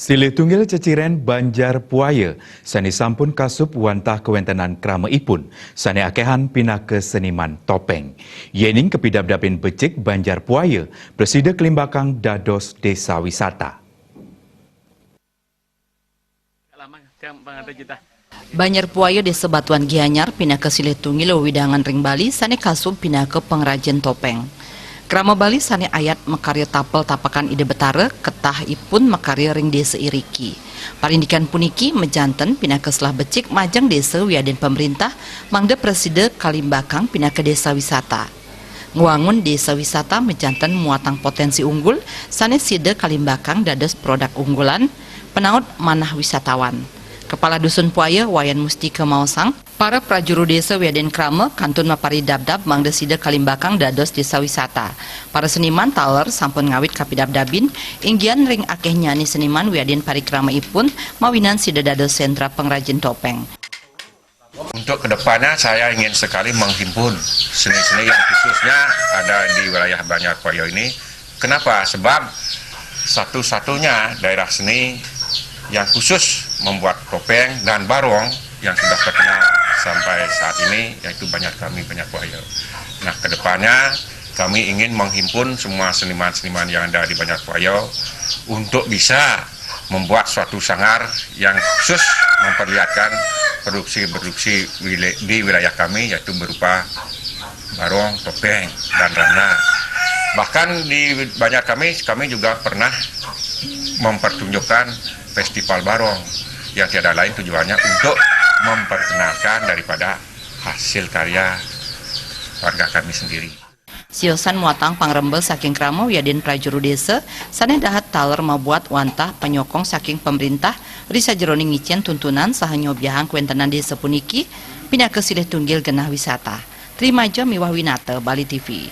Silih tunggil ceciren Banjar Puaya, sani sampun kasup wantah kewentenan krama ipun, sani akehan pinake seniman topeng. Yening kepidap-dapin becik Banjar Puaya, Presiden Kelimbakang dados desa wisata. Banjar Puaya desa Batuan Gianyar pinake silih tunggil widangan ring Bali, sani kasup pinake pengrajin topeng. Krama Bali sani ayat mekarya tapel tapakan ide betara ketah ipun mekarya ring desa iriki. Parindikan puniki mejanten pinake selah becik majang desa wiaden pemerintah mangde Presiden Kalimbakang pinake desa wisata. Nguangun desa wisata mejanten muatang potensi unggul sani side Kalimbakang dados produk unggulan penaut manah wisatawan. Kepala Dusun Puaya Wayan Mustika Mausang, para prajuru desa wiaden krama kantun mapari dab-dab mangde side Kalimbakang dados desa wisata. Para seniman taler sampun ngawit kapidab-dabin, inggian ring akeh nyani seniman wiaden parikrama ipun mawinan side dados sentra pengrajin topeng. Untuk kedepannya saya ingin sekali menghimpun seni-seni yang khususnya ada di wilayah Banjar Puaya ini. Kenapa? Sebab satu-satunya daerah seni yang khusus membuat topeng dan barong yang sudah terkenal sampai saat ini, yaitu Banjar Puaya. Nah, kedepannya kami ingin menghimpun semua seniman-seniman yang ada di Banjar Puaya untuk bisa membuat suatu sanggar yang khusus memperlihatkan produksi-produksi di wilayah kami, yaitu berupa barong, topeng, dan rana. Bahkan di Banjar kami juga pernah mempertunjukkan festival barong yang tiada lain tujuannya untuk memperkenalkan daripada hasil karya warga kami sendiri. Siosan muatang pangrembel saking krama wiaden prajuru desa sane dahat taler mabuat wantah penyokong saking pemerintah risa jeroning ngicen tuntunan saha nyobiahang kuentenan desa puniki pindah ke silih tunggil genah wisata. Terima jo miwah winata Bali TV.